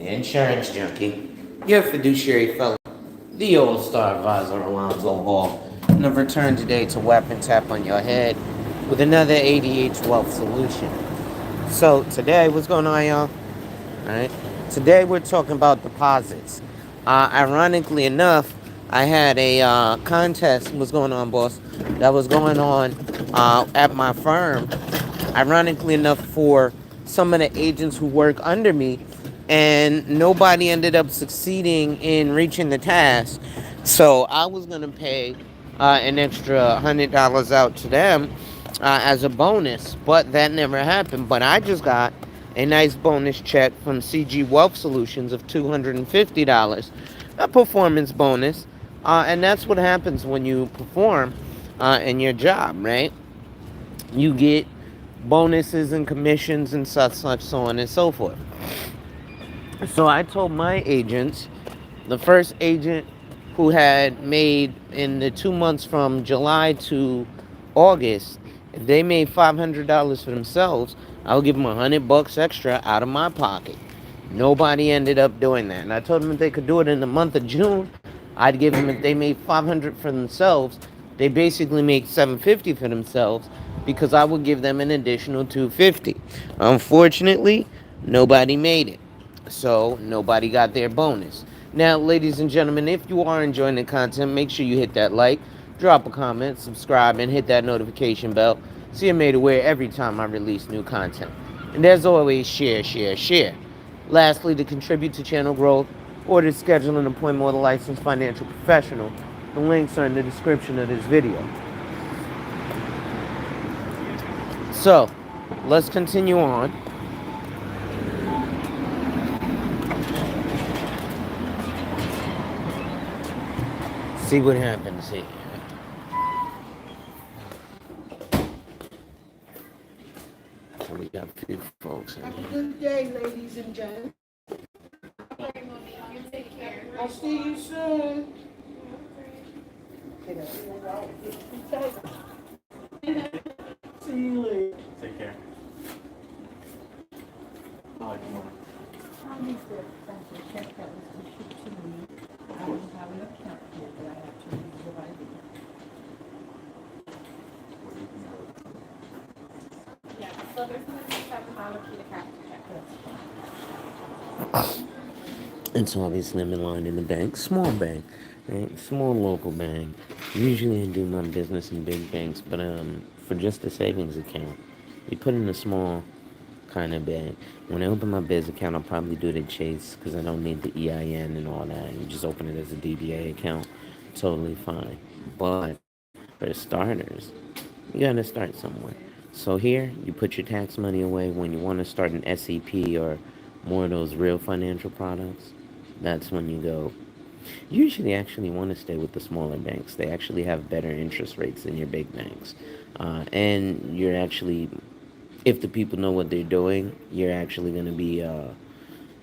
Insurance junkie, your fiduciary fellow, the old star advisor Alonzo Hall, and I've returned today to weapon tap on your head with another ADH wealth solution. So today, what's going on, y'all? All right. Today we're talking about deposits. Ironically enough, I had a contest. What's going on, boss? That was going on at my firm. Ironically enough, for some of the agents who work under me, and nobody ended up succeeding in reaching the task. So I was gonna pay an extra $100 out to them as a bonus, but that never happened. But I just got a nice bonus check from CG Wealth Solutions of $250, a performance bonus, and that's what happens when you perform in your job, right? You get bonuses and commissions and such, so on and so forth. So I told my agents, the first agent who had made in the 2 months from July to August, if they made $500 for themselves, I'll give them $100 extra out of my pocket. Nobody ended up doing that, and I told them if they could do it in the month of June, I'd give them if they made $500 for themselves, they basically make $750 for themselves because I would give them an additional $250. Unfortunately, nobody made it. So nobody got their bonus. Now, ladies and gentlemen, if you are enjoying the content, make sure you hit that like, drop a comment, subscribe, and hit that notification bell so you're made aware every time I release new content. And as always, share, share, share. Lastly, to contribute to channel growth or to schedule an appointment with a licensed financial professional, the links are in the description of this video. So, let's continue on. See what happens here. So we got a few folks in Have a here. good day, ladies and gents. I'll see you soon. See you later. Take care. Bye. I need to send a check that was issued to me. I don't have an account here, but I have to read what I do. Yeah, so there's an $7 fee to cash check. It's obviously I'm in line in the bank, small bank, right? Small local bank. Usually I do my business in big banks, but for just a savings account, you put in a small kind of bank. When I open my biz account, I'll probably do it at Chase because I don't need the EIN and all that. You just open it as a DBA account, totally fine. But for starters, you gotta start somewhere. So here, you put your tax money away when you want to start an SEP or more of those real financial products. That's when you go. You usually actually want to stay with the smaller banks. They actually have better interest rates than your big banks. And you're actually, if the people know what they're doing, you're actually going to be a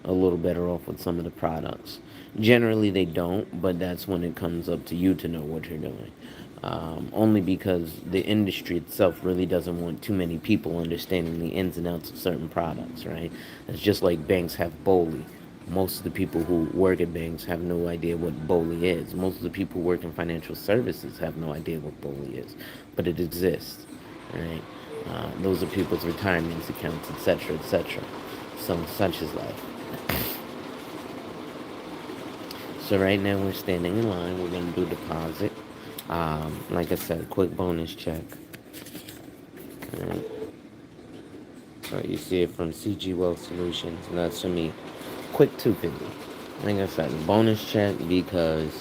little better off with some of the products. Generally, they don't, but that's when it comes up to you to know what you're doing. Only because the industry itself really doesn't want too many people understanding the ins and outs of certain products, right? It's just like banks have BOLI. Most of the people who work at banks have no idea what BOLI is. Most of the people who work in financial services have no idea what BOLI is, but it exists, right? Those are people's retirement accounts, etc., etc. So such is life. So right now we're standing in line. We're gonna do deposit. Like I said, quick bonus check. Alright. So you see it from CG Wealth Solutions, and that's for me. Quick 250. Like I said, bonus check because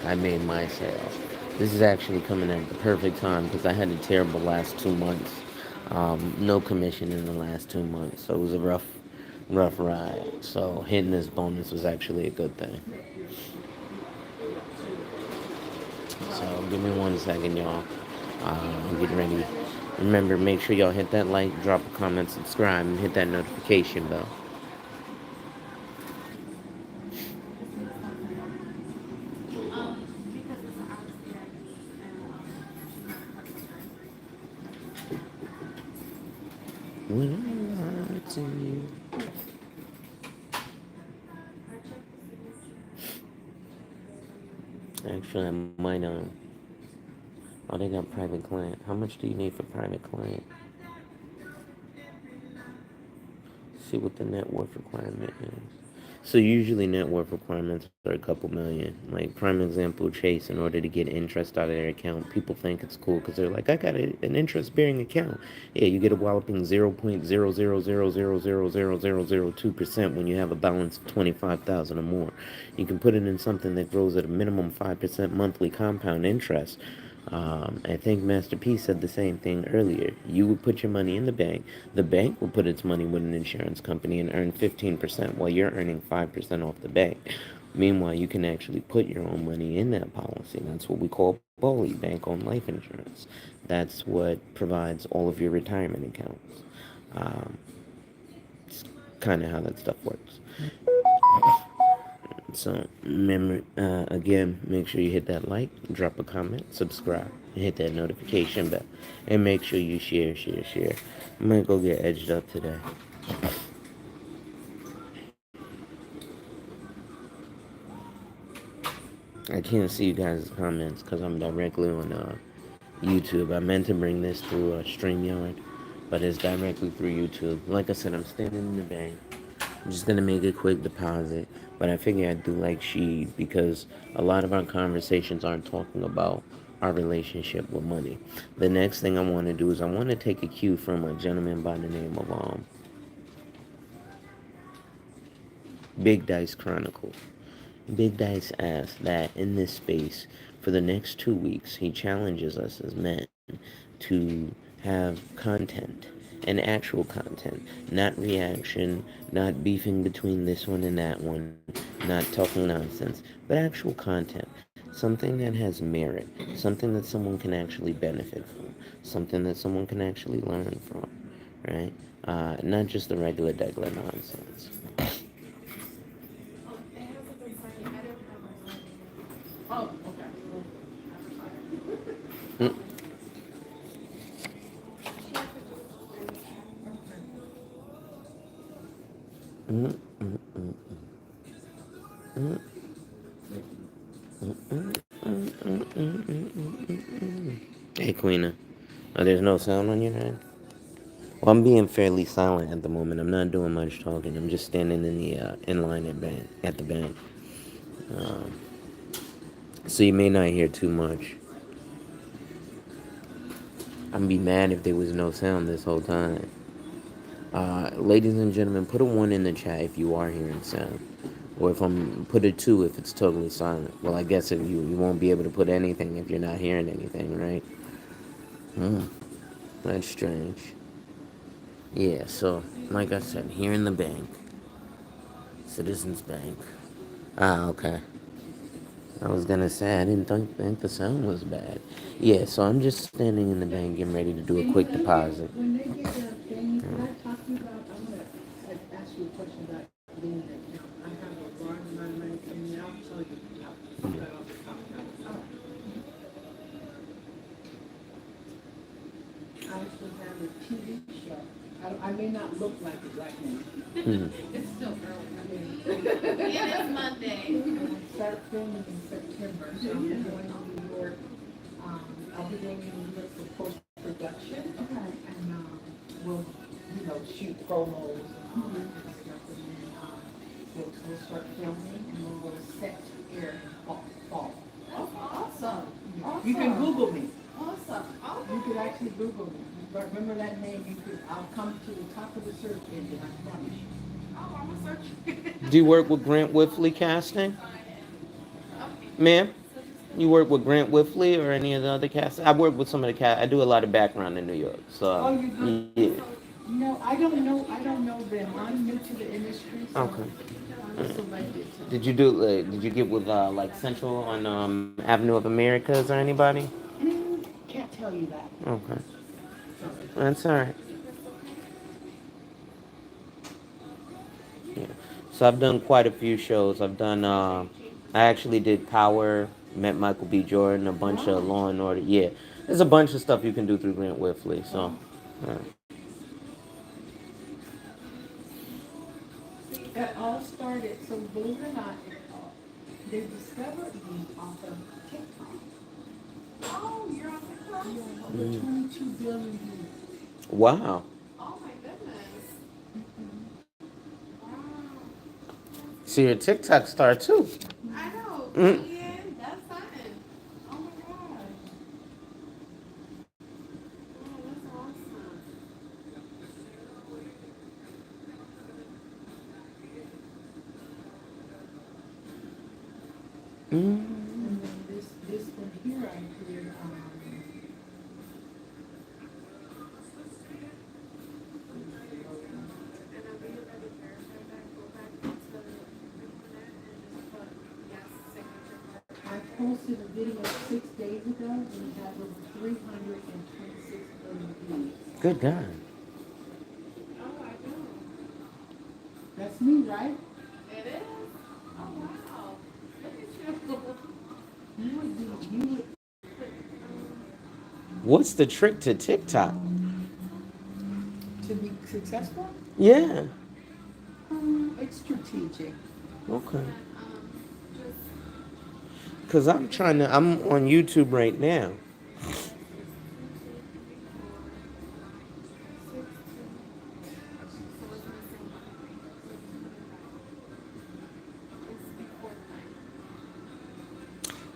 I made my sale. This is actually coming at the perfect time because I had a terrible last 2 months. No commission in the last 2 months, so it was a rough ride. So hitting this bonus was actually a good thing. So give me 1 second, y'all. I'm getting ready. Remember, make sure y'all hit that like, drop a comment, subscribe, and hit that notification bell. When I'm watching you. Actually, I might oh, they got private client. How much do you need for private client? See what the net worth requirement is. So usually net worth requirements are a couple million. Like prime example, Chase, in order to get interest out of their account, people think it's cool because they're like, I got an interest-bearing account. Yeah, you get a walloping 0.000000002% when you have a balance of 25,000 or more. You can put it in something that grows at a minimum 5% monthly compound interest. I think Master P said the same thing earlier. You would put your money in the bank will put its money with an insurance company and earn 15% while you're earning 5% off the bank. Meanwhile, you can actually put your own money in that policy. That's what we call BOLI, bank owned life insurance. That's what provides all of your retirement accounts. Um, it's kind of how that stuff works. So remember, again, make sure you hit that like, drop a comment, subscribe, and hit that notification bell, and make sure you share. I might go get edged up today. I can't see you guys' comments because I'm directly on YouTube. I meant to bring this through StreamYard, but it's directly through YouTube. Like I said, I'm standing in the bank. I'm just gonna make a quick deposit, but I figure I'd do like she because a lot of our conversations aren't talking about our relationship with money. The next thing I want to do is I want to take a cue from a gentleman by the name of Big Dice Chronicles. Big Dice asks that in this space for the next 2 weeks he challenges us as men to have content and actual content, not reaction, not beefing between this one and that one, not talking nonsense, but actual content. Something that has merit, something that someone can actually benefit from, something that someone can actually learn from, right? Not just the regular degular nonsense. Oh, okay. Mm, mm, mm, mm, mm, mm, mm, mm, mm, mm, Hey, Queena. Oh, there's no sound on your end? Well, I'm being fairly silent at the moment. I'm not doing much talking. I'm just standing in the in line at the bank. Um, so you may not hear too much. I'd be mad if there was no sound this whole time. Ladies and gentlemen, put a 1 in the chat if you are hearing sound. Or if I'm put a 2 if it's totally silent. Well, I guess if you won't be able to put anything if you're not hearing anything, right? Hmm, that's strange. Yeah, so like I said, here in the bank, Citizens Bank. Ah, okay. I was gonna say I didn't think the sound was bad. Yeah, so I'm just standing in the bank getting ready to do a quick deposit. When they get a thing, can I talk to you about, I'm gonna ask you a question about being an account. I have a large amount of money coming out, so I'll talk about it. I actually have a TV show. I may not look like it right now. Hmm. It's still early. I It is Monday. start filming in September, so I'm going to New York. I'll be going to New York for post-production. Okay. And, we'll, shoot promos and all that kind of stuff. And then, we'll start filming and we'll go to set air in fall. That's awesome. You can Google me. Awesome. You could actually Google me. But remember that name, I'll come to the top of the search engine, I promise you. Oh, I'm gonna search. Do you work with Grant Whiffley Casting? Ma'am? You work with Grant Whiffley or any of the other cast? I work with some of the cast. I do a lot of background in New York. So Oh, you do? yeah. No, I don't know them. I'm new to the industry, so Okay. I'm selected. Did you get with like Central on Avenue of Americas or anybody? Can't tell you that. Okay. Sorry. That's all right. Yeah. So I've done quite a few shows. I actually did Power, met Michael B. Jordan, a bunch of Law and Order. Yeah. There's a bunch of stuff you can do through Grant Whiffley. So, That all started, so believe it or not, They discovered me off of TikTok. Oh, you're on TikTok? Yeah, over 22 billion views. Wow. Oh my goodness. Wow. So you're a TikTok star too. I know. Mm. Billion. That's something. Oh my god. Oh, that's awesome. Mm. And then this one here, I did, And then we look at the verify that, go back into the internet and just put yes, signature card. I posted a video 6 days ago, and it has over 326 million views. Good God. Oh, I do. That's me, right? It is? Oh, wow. Look at you. You would, What's the trick to TikTok? to be successful, Yeah. it's strategic. Okay. Just Cause I'm on YouTube right now.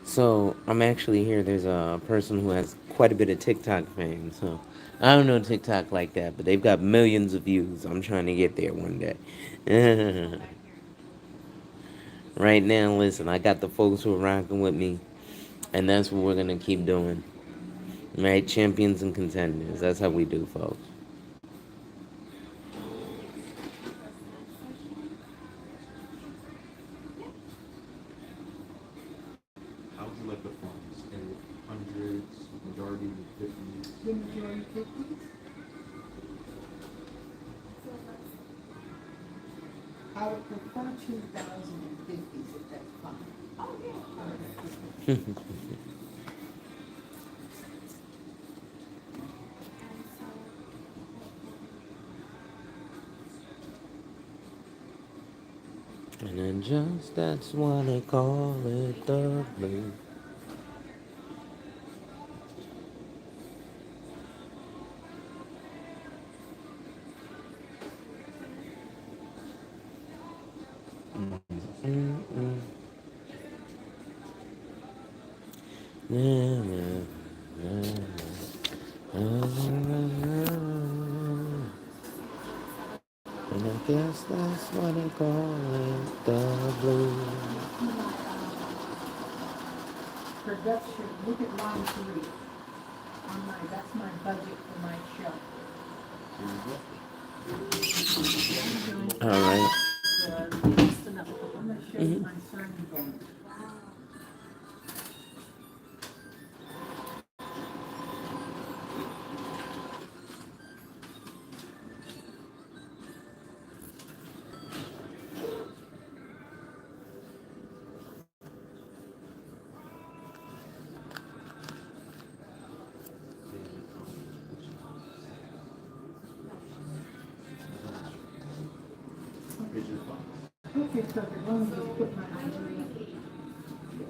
So I'm actually here. There's a person who has quite a bit of TikTok fame. So I don't know TikTok like that, but they've got millions of views. I'm trying to get there one day. Right now, listen, I got the folks who are rocking with me, and that's what we're gonna keep doing. Right, champions and contenders. That's how we do, folks. How would you like the fonts? In hundreds, majority, 50s? The majority 50s. I would prefer 2050s if that's fine. oh yeah. And then just that's why they call it the blue. Mm-mm. Na, na, na, na. And I guess that's why they call it the blue. Production, look at line 3. That's my budget for my show. All right. I'm gonna show you my signing bonus. Okay, so the one just put my ID.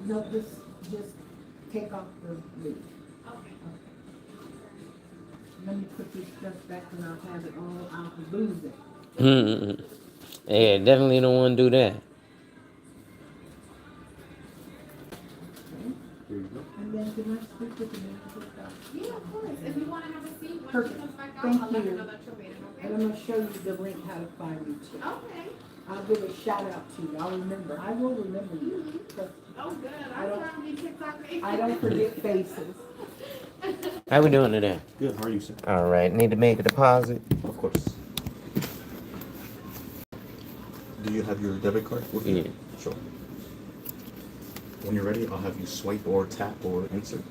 No, just take off the lid. Okay. Let me put this stuff back and I'll have it all, I'll lose it. Yeah, definitely don't want to do that. Okay? And then can I speak with the manager about? Yeah, of course. If you want to have a seat, when Perfect. she comes back out, Thank I'll let her you. know that you're waiting, And okay? I'm gonna show you the link how to find me too. Okay. I'll give a shout out to you, I'll remember, I will remember you. 'Cause Oh, good. I I'm don't- trying to be TikTok famous. I don't forget faces. How we doing today? Good, how are you, sir? All right. Need to make a deposit. Of course. Do you have your debit card with you? Yeah. Sure. When you're ready, I'll have you swipe or tap or insert.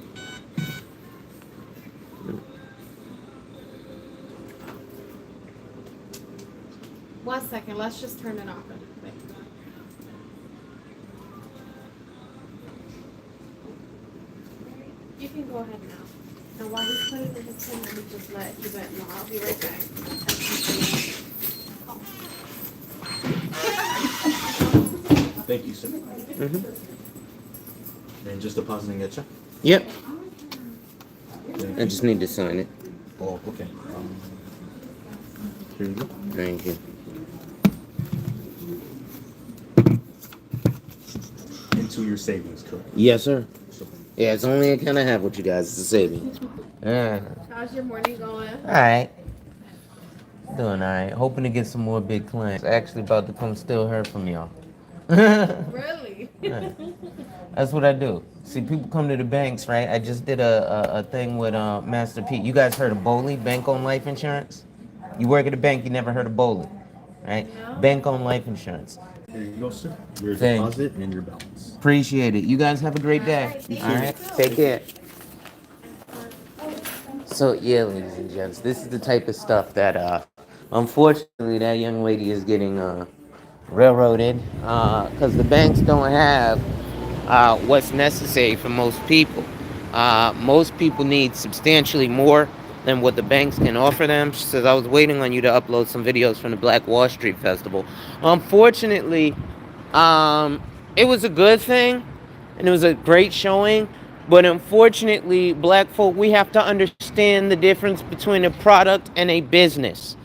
One second. Let's just turn it off. Wait. You can go ahead now. And while he's putting in his pin, let me just let you know. I'll be right back. Thank you, sir. Mm-hmm. And just depositing a check. Yep. Thank I you. just need to sign it. Oh, okay. Here you go. Thank you. Into your savings, correct? Yes, sir. So, Yeah, it's the only account I have with you guys. It's a savings. Yeah. How's your morning going? All right. Doing all right. Hoping to get some more big clients. Actually, about to come steal her from y'all. Really? Right. That's what I do. See, people come to the banks, right? I just did a thing with Master Pete. You guys heard of BOLI, Bank on Life Insurance? You work at a bank, you never heard of BOLI, right? No. Bank on Life Insurance. here you go, sir. Your Thank deposit and your balance. Appreciate it. You guys have a great day. Alright, thank All you. right, take care. So yeah, ladies and gents, this is the type of stuff that unfortunately that young lady is getting railroaded because the banks don't have what's necessary for most people. Most people need substantially more than what the banks can offer them. She says, I was waiting on you to upload some videos from the Black Wall Street Festival. Unfortunately, it was a good thing and it was a great showing. But unfortunately, black folk, we have to understand the difference between a product and a business.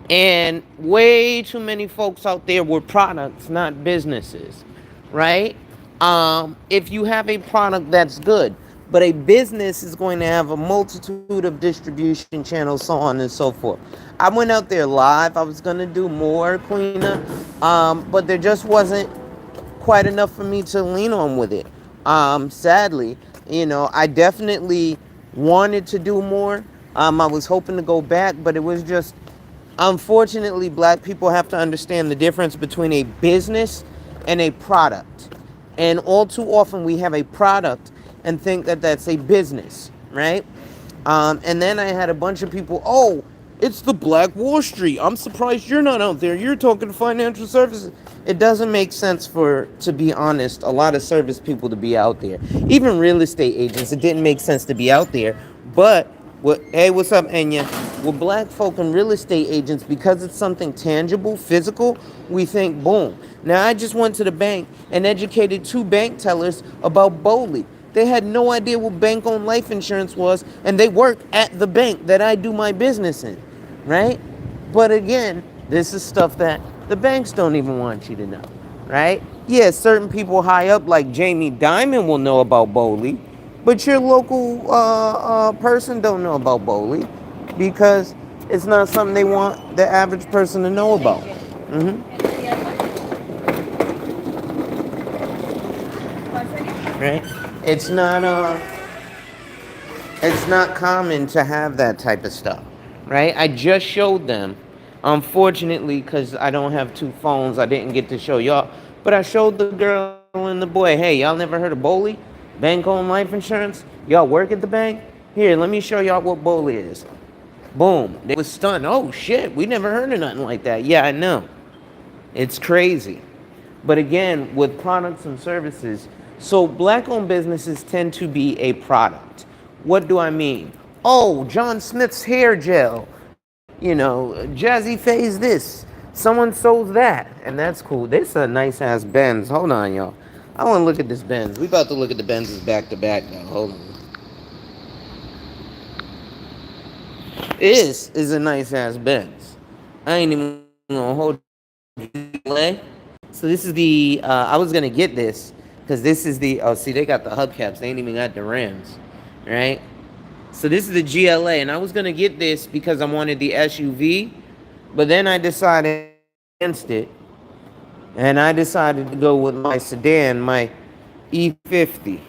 And way too many folks out there were products, not businesses, right? If you have a product, that's good. But a business is going to have a multitude of distribution channels, so on and so forth. I went out there live. I was going to do more, Queena, but there just wasn't quite enough for me to lean on with it. Sadly, I definitely wanted to do more. I was hoping to go back, but it was just, unfortunately, black people have to understand the difference between a business and a product. And all too often we have a product and think that that's a business, right? And then I had a bunch of people, oh, it's the Black Wall Street. I'm surprised you're not out there. You're talking financial services. It doesn't make sense to be honest, a lot of service people to be out there. Even real estate agents, it didn't make sense to be out there. But, hey, what's up, Enya? With black folk and real estate agents, because it's something tangible, physical, we think, boom. Now, I just went to the bank and educated 2 bank tellers about BOLI. They had no idea what bank-owned life insurance was, and they work at the bank that I do my business in, right? But again, this is stuff that the banks don't even want you to know, right? Yeah, certain people high up like Jamie Dimon will know about BOLI, but your local person don't know about BOLI because it's not something they want the average person to know about. Right? It's not common to have that type of stuff, right? I just showed them. Unfortunately, because I don't have 2 phones, I didn't get to show y'all. But I showed the girl and the boy, hey, y'all never heard of BOLI? Bank-owned life insurance? Y'all work at the bank? Here, let me show y'all what BOLI is. Boom. They was stunned. Oh, shit, we never heard of nothing like that. Yeah, I know. It's crazy. But again, with products and services, so black-owned businesses tend to be a product. What do I mean? Oh, John Smith's hair gel. Jazzy Faye's this. Someone sells that. And that's cool. This is a nice-ass Benz. Hold on, y'all. I want to look at this Benz. We about to look at the Benzes back-to-back now. Hold on. This is a nice-ass Benz. I ain't even gonna hold you. So this is the, I was gonna get this, because this is the, oh, see, they got the hubcaps, they ain't even got the rims, right? So this is the GLA, and I was gonna get this because I wanted the SUV, but then I decided against it, and I decided to go with my sedan, my E50,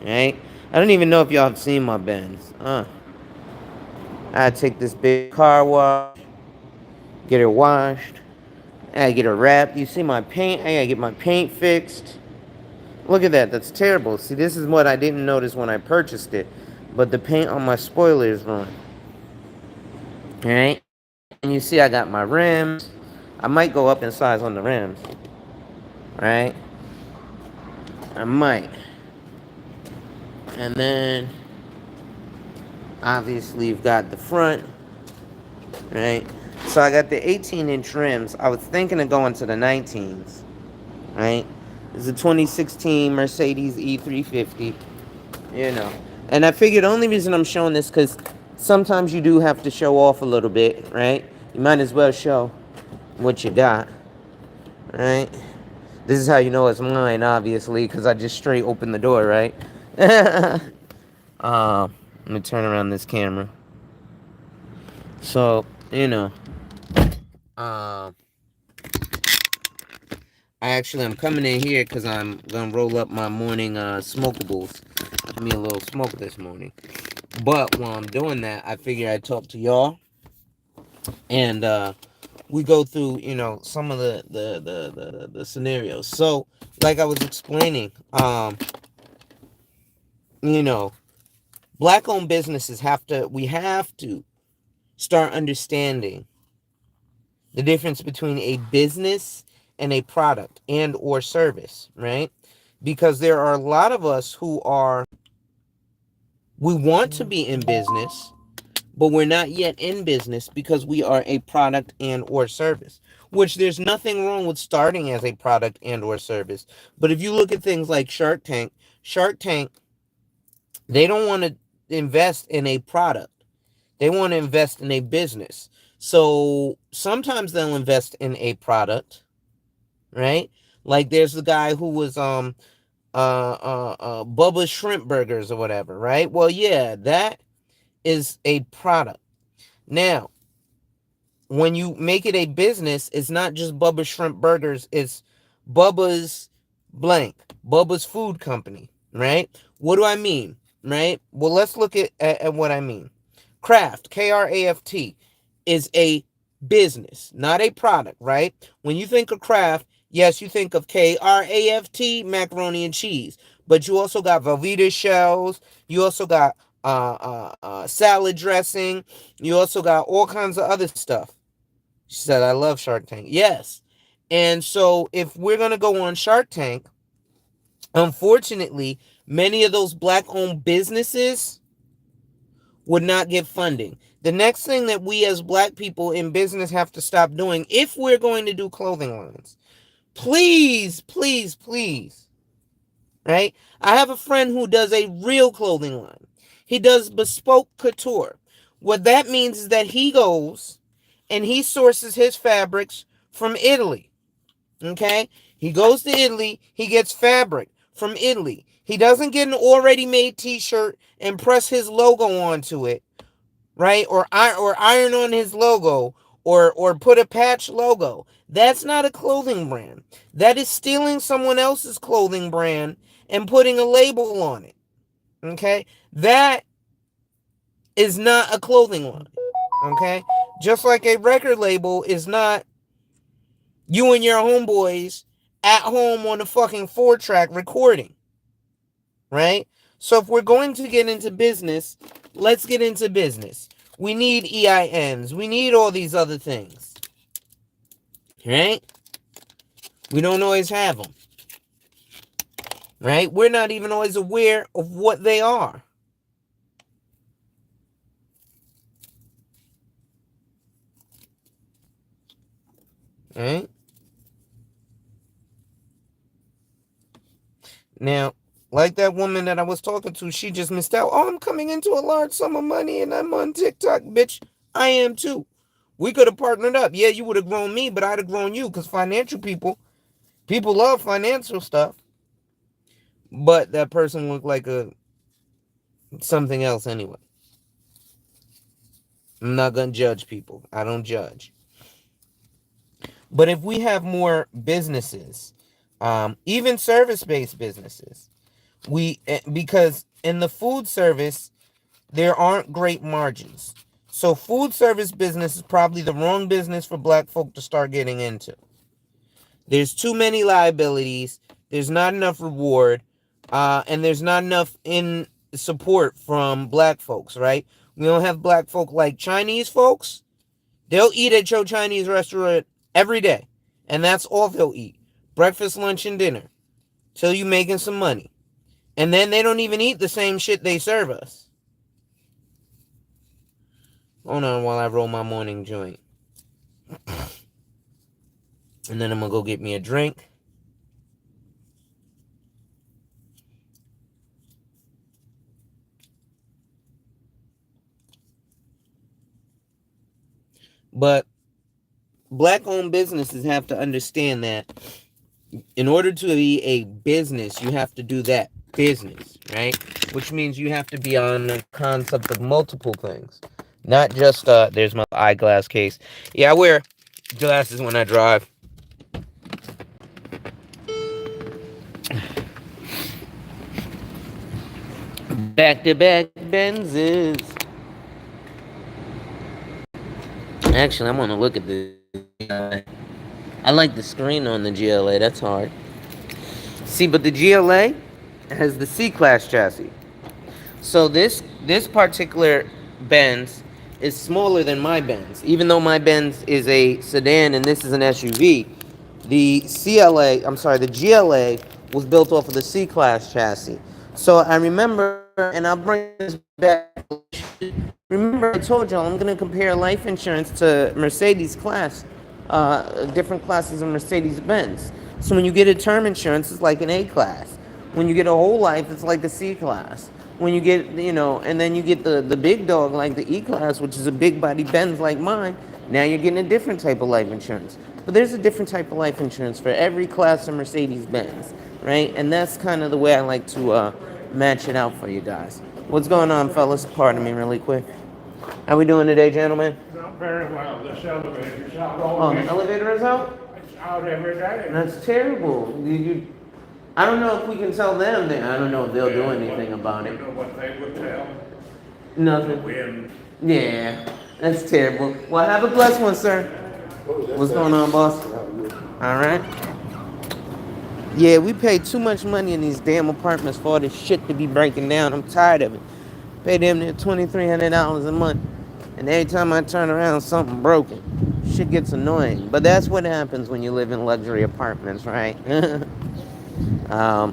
right? I don't even know if y'all have seen my Benz. I take this big car wash, get it washed, I get it wrapped. You see my paint? I gotta get my paint fixed. Look at that. That's terrible. See, this is what I didn't notice when I purchased it. But the paint on my spoiler is ruined. Alright? And you see I got my rims. I might go up in size on the rims. Alright? I might. And then, obviously, you've got the front. Right? So I got the 18-inch rims. I was thinking of going to the 19s. Right? It's a 2016 Mercedes E350. You know. And I figured the only reason I'm showing this because sometimes you do have to show off a little bit, right? You might as well show what you got, right? This is how you know it's mine, obviously, because I just straight opened the door, right? Let me turn around this camera. So, um, I'm coming in here because I'm gonna roll up my morning smokables. Give me a little smoke this morning. But while I'm doing that, I figure I'd talk to y'all and we go through, some of the scenarios. So, like I was explaining, you know, black-owned businesses we have to start understanding the difference between a business and a product and or service, right? Because there are a lot of us we want to be in business, but we're not yet in business because we are a product and or service, which there's nothing wrong with starting as a product and or service. But if you look at things like Shark Tank, they don't want to invest in a product. They want to invest in a business. So sometimes they'll invest in a product, right? Like there's the guy who was Bubba's Shrimp Burgers or whatever, right? Well, yeah, that is a product. Now, when you make it a business, it's not just Bubba's Shrimp Burgers, it's Bubba's blank, Bubba's Food Company, right? What do I mean, right? Well, let's look at what I mean. Kraft, Kraft, is a business, not a product, right? When you think of Kraft, yes, you think of Kraft, macaroni and cheese, but you also got Velveeta shells, you also got salad dressing, you also got all kinds of other stuff. She said, I love Shark Tank. Yes. And so if we're going to go on Shark Tank, unfortunately, many of those black-owned businesses would not get funding. The next thing that we as black people in business have to stop doing, if we're going to do clothing lines, please, please, please, right? I have a friend who does a real clothing line. He does bespoke couture. What that means is that he goes and he sources his fabrics from Italy. Okay? He goes to Italy, he gets fabric from Italy. He doesn't get an already made t-shirt and press his logo onto it, right? Or iron on his logo or put a patch logo. That's not a clothing brand. That is stealing someone else's clothing brand and putting a label on it. Okay? That is not a clothing line. Okay? Just like a record label is not you and your homeboys at home on a fucking 4-track recording. Right? So if we're going to get into business, let's get into business. We need EINs. We need all these other things. Right? We don't always have them. Right? We're not even always aware of what they are. Right? Now, like that woman that I was talking to, she just missed out. Oh, I'm coming into a large sum of money and I'm on TikTok. Bitch, I am too. We could have partnered up. Yeah, you would have grown me, but I'd have grown you because people love financial stuff. But that person looked like something else anyway. I'm not going to judge people. I don't judge. But if we have more businesses, even service-based businesses, because in the food service, there aren't great margins. So food service business is probably the wrong business for black folk to start getting into. There's too many liabilities. There's not enough reward. And there's not enough in support from black folks, right? We don't have black folk like Chinese folks. They'll eat at your Chinese restaurant every day. And that's all they'll eat. Breakfast, lunch, and dinner. Till you making some money. And then they don't even eat the same shit they serve us. Hold on while I roll my morning joint. And then I'm going to go get me a drink. But black-owned businesses have to understand that in order to be a business, you have to do that business, right? Which means you have to be on the concept of multiple things, not just there's my eyeglass case. Yeah, I wear glasses when I drive. Back to back Benzes. Actually, I want to look at the. I like the screen on the GLA. That's hard. See, but the GLA has the C-Class chassis. So this particular Benz is smaller than my Benz. Even though my Benz is a sedan and this is an SUV, the GLA was built off of the C-Class chassis. So I remember, and I'll bring this back. Remember, I told y'all I'm gonna compare life insurance to Mercedes class, different classes of Mercedes Benz. So when you get a term insurance, it's like an A class. When you get a whole life, it's like a C class. When you get, and then you get the big dog like the E class, which is a big body Benz like mine. Now you're getting a different type of life insurance. But there's a different type of life insurance for every class of Mercedes Benz, right? And that's kind of the way I like to match it out for you guys. What's going on, fellas? Pardon me, really quick. How we doing today, gentlemen? Not very well. This elevator's out Oh, all the week. elevator is out? It's out every day. That's terrible. I don't know if we can tell them that. I don't know if they'll do anything about You it. know what they would tell? The Nothing. wind. Yeah, that's terrible. Well, have a blessed one, sir. What's going on, boss? All right. Yeah, we pay too much money in these damn apartments for all this shit to be breaking down. I'm tired of it. Pay them near $2,300 a month. And every time I turn around, something broken. Shit gets annoying. But that's what happens when you live in luxury apartments, right? um,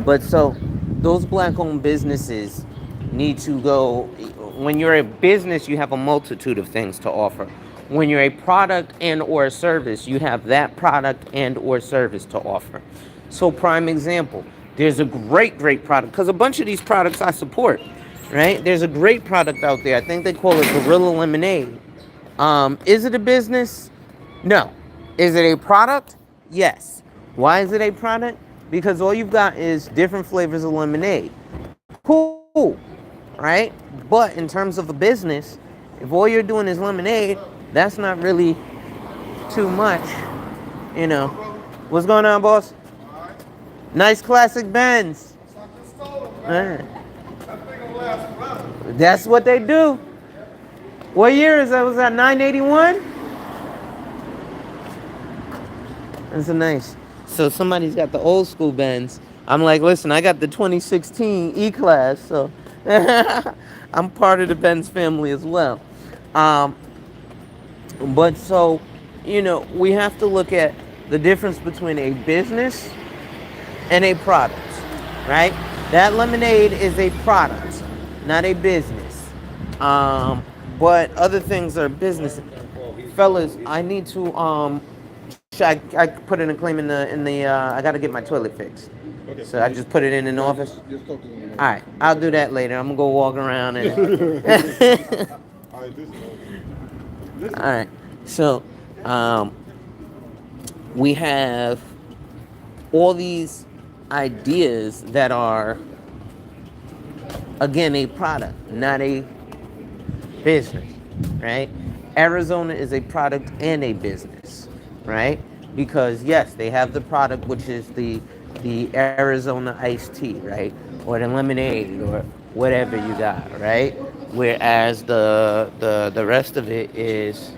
but so, those black-owned businesses need to go. When you're a business, you have a multitude of things to offer. When you're a product and or a service, you have that product and or service to offer. So prime example, there's a great product, because a bunch of these products I support, right? There's a great product out there. I think they call it Gorilla Lemonade. Is it a business? No. Is it a product? Yes. Why is it a product? Because all you've got is different flavors of lemonade. Cool, right? But in terms of a business, if all you're doing is lemonade, that's not really too much, you know. What's going on, boss? Nice classic Benz. Alright. That's what they do. What year is that? Was that 981? That's a nice. So somebody's got the old school Benz. I'm like, listen, I got the 2016 E-Class, so I'm part of the Benz family as well. But so, we have to look at the difference between a business and a product, right? That lemonade is a product, not a business. But other things are business. Fellas, I need to I put in a claim in the I gotta get my toilet fixed. Okay. So I just put it in the office. Just talk to them. Alright, I'll do that later. I'm gonna go walk around and All right, this Alright. So we have all these ideas that are again a product, not a business, right? Arizona is a product and a business, right? Because yes, they have the product, which is the Arizona iced tea, right? Or the lemonade or whatever you got, right? Whereas the rest of it is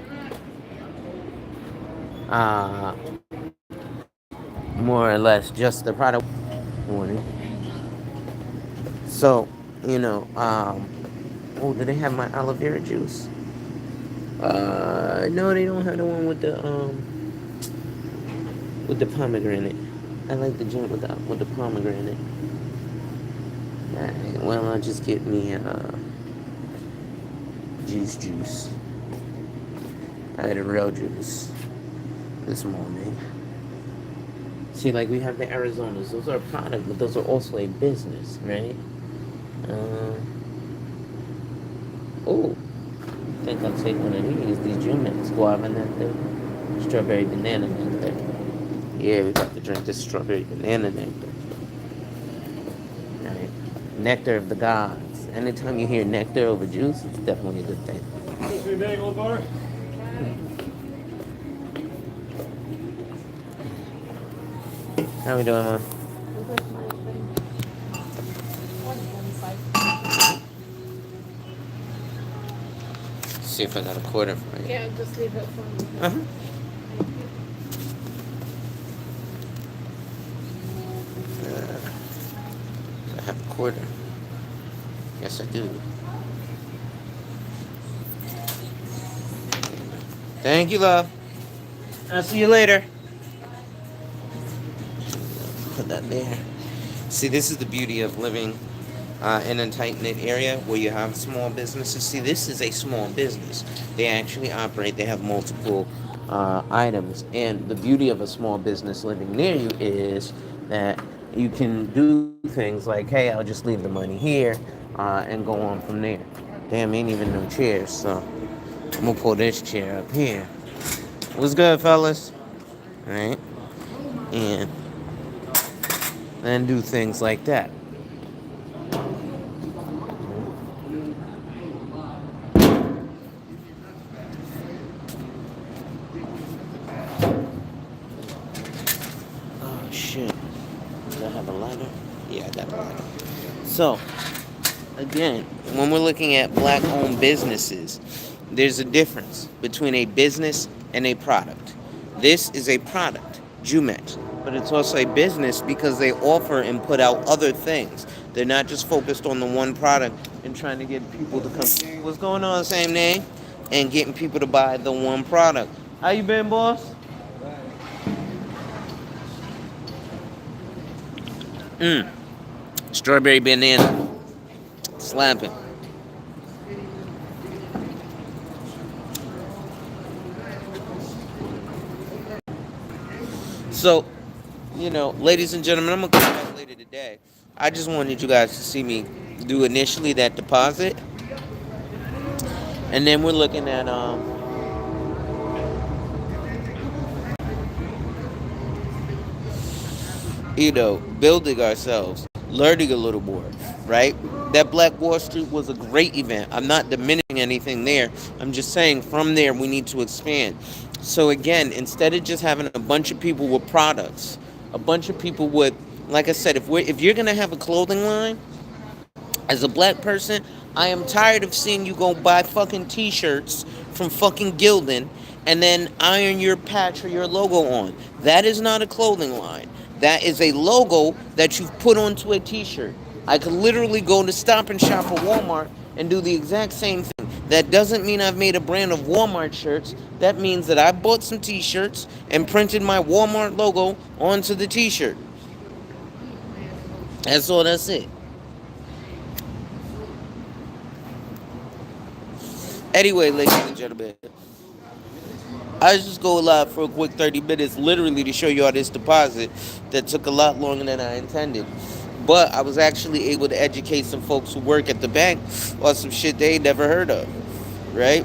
more or less just the product. Morning. So, oh, do they have my aloe vera juice? No, they don't have the one with the pomegranate. I like the joint with the pomegranate. Alright, well, I'll just get me juice. I had a real juice this morning. See, like we have the Arizonas, those are a product, but those are also a business, right? Oh, think I'll take one of these Jumex, guava nectar, strawberry banana nectar. Yeah, we got to drink this strawberry banana nectar. Right. Nectar of the gods. Anytime you hear nectar over juice, it's definitely a good thing. This is bagel bar? How we doing, man? See if I got a quarter for you. Yeah, just leave it for me. Uh-huh. I have a quarter. Yes, I do. Thank you, love. I'll see you later. Put that there. See, this is the beauty of living in a tight-knit area where you have small businesses. See, this is a small business. They actually operate. They have multiple items. And the beauty of a small business living near you is that you can do things like, hey, I'll just leave the money here and go on from there. Damn, ain't even no chairs, so I'm going to pull this chair up here. What's good, fellas? All right? And then do things like that. Oh, shit. Do I have a lighter? Yeah, I got a lighter. So, again, when we're looking at black-owned businesses, there's a difference between a business and a product. This is a product, Jumex, but it's also a business because they offer and put out other things. They're not just focused on the one product and trying to get people to come. What's going on, same name? And getting people to buy the one product. How you been, boss? Strawberry banana. Slapping. So, ladies and gentlemen, I'm going to come back later today. I just wanted you guys to see me do initially that deposit. And then we're looking at, building ourselves, learning a little more, right? That Black Wall Street was a great event. I'm not diminishing anything there. I'm just saying from there we need to expand. So again, instead of just having a bunch of people with products, a bunch of people with, like I said, if you're gonna have a clothing line, as a black person, I am tired of seeing you go buy fucking t-shirts from fucking Gildan and then iron your patch or your logo on. That is not a clothing line. That is a logo that you've put onto a t-shirt. I could literally go to Stop and Shop or Walmart and do the exact same thing. That doesn't mean I've made a brand of Walmart shirts. That means that I bought some t-shirts and printed my Walmart logo onto the t-shirt. That's all, that's it. Anyway, ladies and gentlemen, I just go live for a quick 30 minutes, literally to show you all this deposit that took a lot longer than I intended. But I was actually able to educate some folks who work at the bank on some shit they ain't never heard of, right?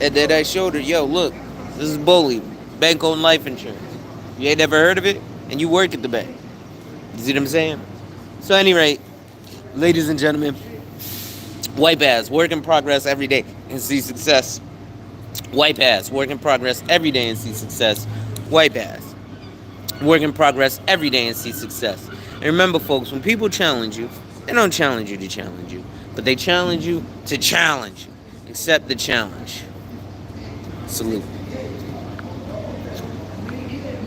And then I showed her, yo, look, this is Bully, bank-owned life insurance. You ain't never heard of it, and you work at the bank. You see what I'm saying? So, at any rate, ladies and gentlemen, wipe ass, work in progress every day and see success. Wipe ass, work in progress every day and see success. Wipe ass, work in progress every day and see success. And remember, folks, when people challenge you, they don't challenge you to challenge you, but they challenge you to challenge you. Accept the challenge. Salute.